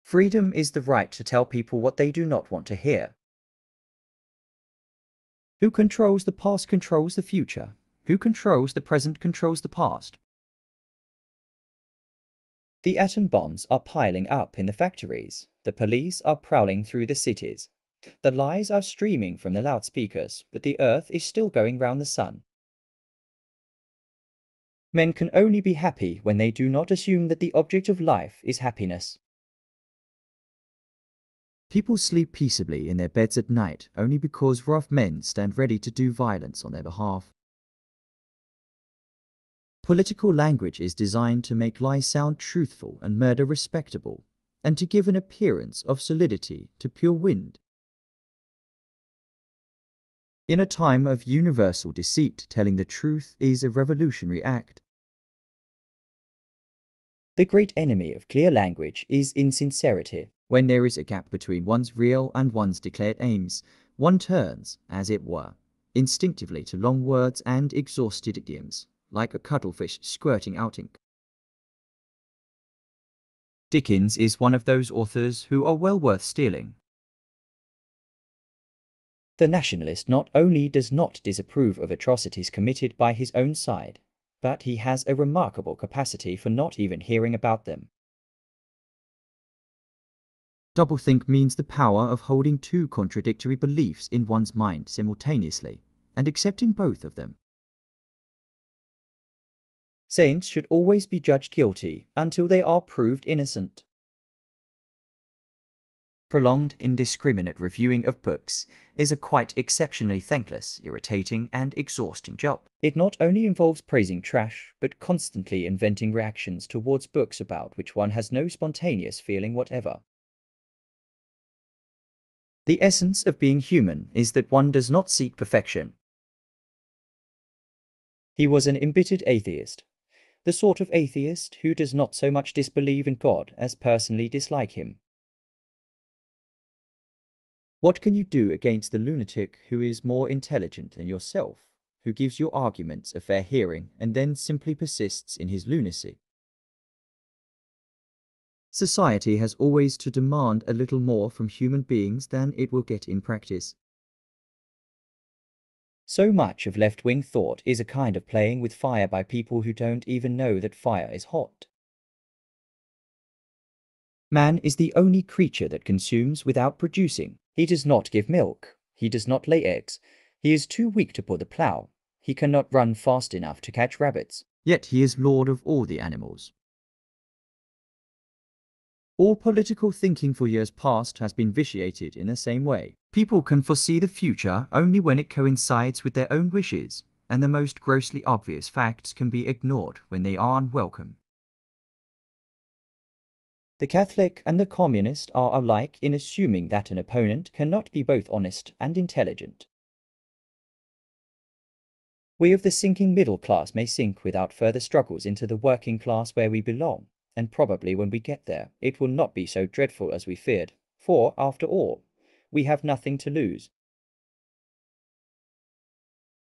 Freedom is the right to tell people what they do not want to hear. Who controls the past controls the future. Who controls the present controls the past. The atom bombs are piling up in the factories. The police are prowling through the cities. The lies are streaming from the loudspeakers, but the earth is still going round the sun. Men can only be happy when they do not assume that the object of life is happiness. People sleep peaceably in their beds at night only because rough men stand ready to do violence on their behalf. Political language is designed to make lies sound truthful and murder respectable, and to give an appearance of solidity to pure wind. In a time of universal deceit, telling the truth is a revolutionary act. The great enemy of clear language is insincerity. When there is a gap between one's real and one's declared aims, one turns, as it were, instinctively to long words and exhausted idioms, like a cuttlefish squirting out ink. Dickens is one of those authors who are well worth stealing. The nationalist not only does not disapprove of atrocities committed by his own side, but he has a remarkable capacity for not even hearing about them. Doublethink means the power of holding two contradictory beliefs in one's mind simultaneously, and accepting both of them. Saints should always be judged guilty until they are proved innocent. Prolonged, indiscriminate reviewing of books is a quite exceptionally thankless, irritating, and exhausting job. It not only involves praising trash, but constantly inventing reactions towards books about which one has no spontaneous feeling whatever. The essence of being human is that one does not seek perfection. He was an embittered atheist, the sort of atheist who does not so much disbelieve in God as personally dislike him. What can you do against the lunatic who is more intelligent than yourself, who gives your arguments a fair hearing and then simply persists in his lunacy? Society has always to demand a little more from human beings than it will get in practice. So much of left-wing thought is a kind of playing with fire by people who don't even know that fire is hot. Man is the only creature that consumes without producing. He does not give milk. He does not lay eggs. He is too weak to pull the plough. He cannot run fast enough to catch rabbits. Yet he is lord of all the animals. All political thinking for years past has been vitiated in the same way. People can foresee the future only when it coincides with their own wishes, and the most grossly obvious facts can be ignored when they are unwelcome. The Catholic and the Communist are alike in assuming that an opponent cannot be both honest and intelligent. We of the sinking middle class may sink without further struggles into the working class where we belong, and probably when we get there, it will not be so dreadful as we feared, for, after all, we have nothing to lose.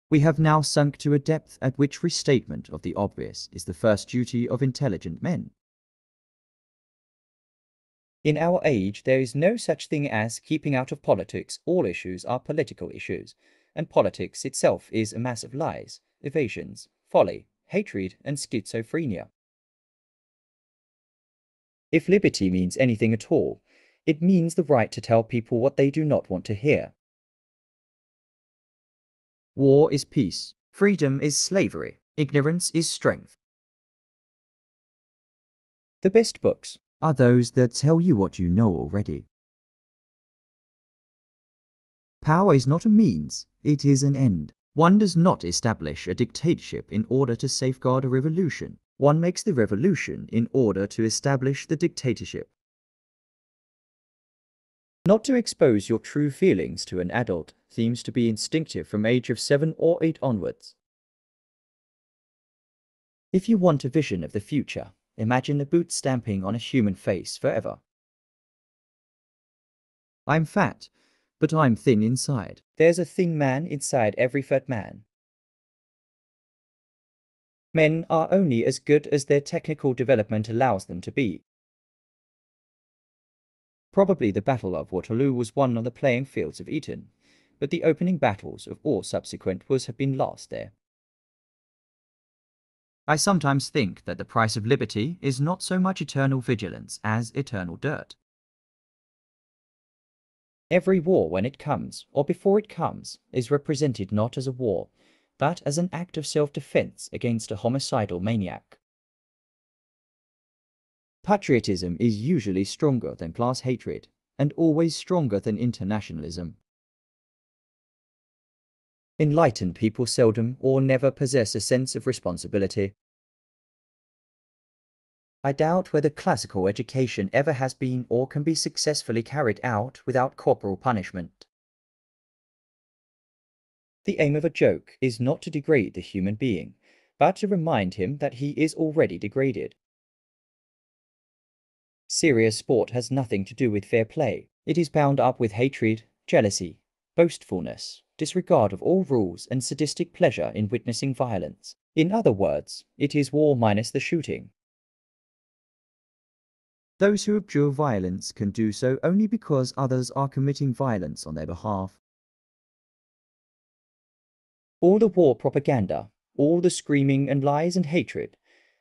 We have now sunk to a depth at which restatement of the obvious is the first duty of intelligent men. In our age, there is no such thing as keeping out of politics. All issues are political issues, and politics itself is a mass of lies, evasions, folly, hatred, and schizophrenia. If liberty means anything at all, it means the right to tell people what they do not want to hear. War is peace. Freedom is slavery. Ignorance is strength. The best books are those that tell you what you know already. Power is not a means, it is an end. One does not establish a dictatorship in order to safeguard a revolution. One makes the revolution in order to establish the dictatorship. Not to expose your true feelings to an adult seems to be instinctive from age of 7 or 8 onwards. If you want a vision of the future, imagine the boot stamping on a human face forever. I'm fat, but I'm thin inside. There's a thin man inside every fat man. Men are only as good as their technical development allows them to be. Probably the Battle of Waterloo was won on the playing fields of Eton, but the opening battles of all subsequent wars have been lost there. I sometimes think that the price of liberty is not so much eternal vigilance as eternal dirt. Every war, when it comes, or before it comes, is represented not as a war, but as an act of self-defense against a homicidal maniac. Patriotism is usually stronger than class hatred, and always stronger than internationalism. Enlightened people seldom or never possess a sense of responsibility. I doubt whether classical education ever has been or can be successfully carried out without corporal punishment. The aim of a joke is not to degrade the human being, but to remind him that he is already degraded. Serious sport has nothing to do with fair play. It is bound up with hatred, jealousy, boastfulness, disregard of all rules, and sadistic pleasure in witnessing violence. In other words, it is war minus the shooting. Those who abjure violence can do so only because others are committing violence on their behalf. All the war propaganda, all the screaming and lies and hatred,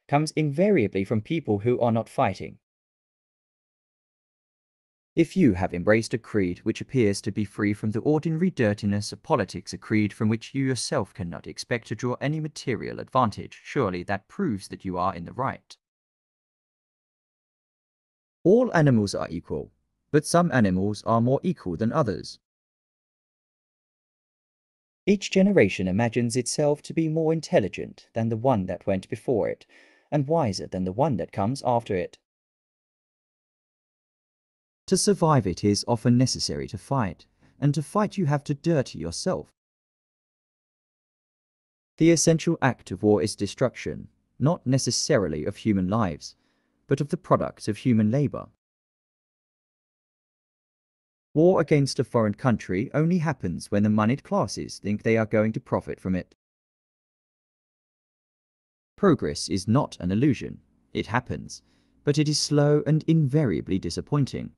comes invariably from people who are not fighting. If you have embraced a creed which appears to be free from the ordinary dirtiness of politics, a creed from which you yourself cannot expect to draw any material advantage, surely that proves that you are in the right. All animals are equal, but some animals are more equal than others. Each generation imagines itself to be more intelligent than the one that went before it, and wiser than the one that comes after it. To survive it is often necessary to fight, and to fight you have to dirty yourself. The essential act of war is destruction, not necessarily of human lives, but of the products of human labor. War against a foreign country only happens when the moneyed classes think they are going to profit from it. Progress is not an illusion. It happens, but it is slow and invariably disappointing.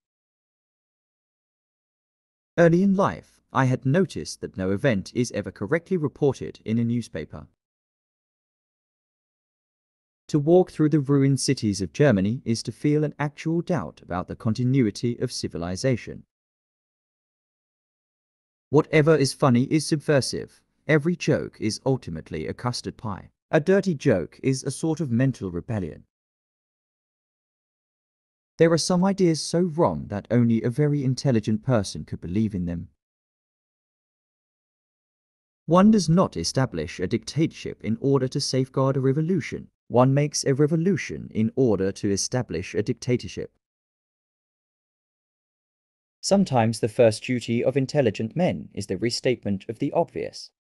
Early in life, I had noticed that no event is ever correctly reported in a newspaper. To walk through the ruined cities of Germany is to feel an actual doubt about the continuity of civilization. Whatever is funny is subversive. Every joke is ultimately a custard pie. A dirty joke is a sort of mental rebellion. There are some ideas so wrong that only a very intelligent person could believe in them. One does not establish a dictatorship in order to safeguard a revolution. One makes a revolution in order to establish a dictatorship. Sometimes the first duty of intelligent men is the restatement of the obvious.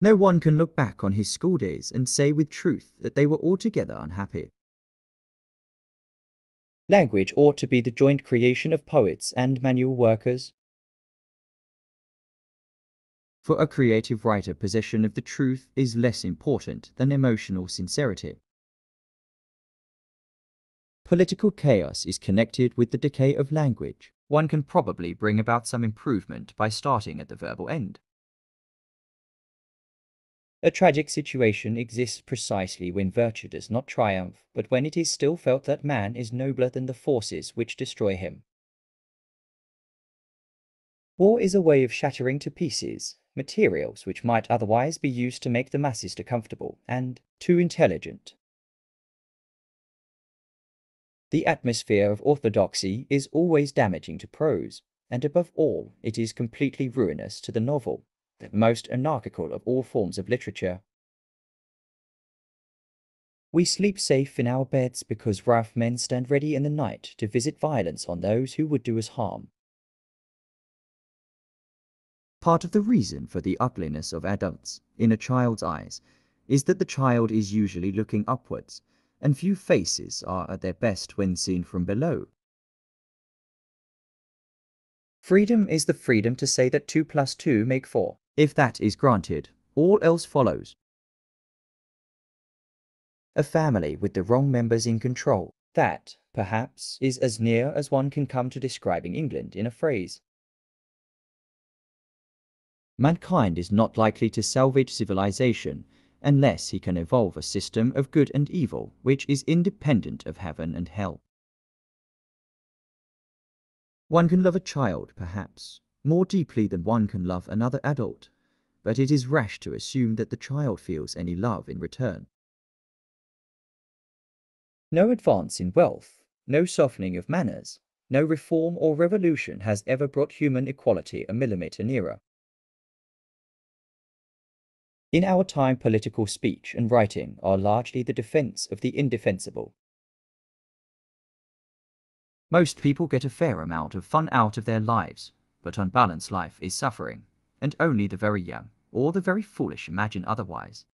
No one can look back on his school days and say with truth that they were altogether unhappy. Language ought to be the joint creation of poets and manual workers. For a creative writer, possession of the truth is less important than emotional sincerity. Political chaos is connected with the decay of language. One can probably bring about some improvement by starting at the verbal end. A tragic situation exists precisely when virtue does not triumph, but when it is still felt that man is nobler than the forces which destroy him. War is a way of shattering to pieces materials which might otherwise be used to make the masses too comfortable and too intelligent. The atmosphere of orthodoxy is always damaging to prose, and above all, it is completely ruinous to the novel, the most anarchical of all forms of literature. We sleep safe in our beds because rough men stand ready in the night to visit violence on those who would do us harm. Part of the reason for the ugliness of adults, in a child's eyes, is that the child is usually looking upwards, and few faces are at their best when seen from below. Freedom is the freedom to say that 2 + 2 make 4. If that is granted, all else follows. A family with the wrong members in control, That, perhaps, is as near as one can come to describing England in a phrase. Mankind is not likely to salvage civilization unless he can evolve a system of good and evil which is independent of heaven and hell. One can love a child, perhaps, more deeply than one can love another adult, but it is rash to assume that the child feels any love in return. No advance in wealth, no softening of manners, no reform or revolution has ever brought human equality a millimeter nearer. In our time, political speech and writing are largely the defense of the indefensible. Most people get a fair amount of fun out of their lives, but unbalanced life is suffering, and only the very young or the very foolish imagine otherwise.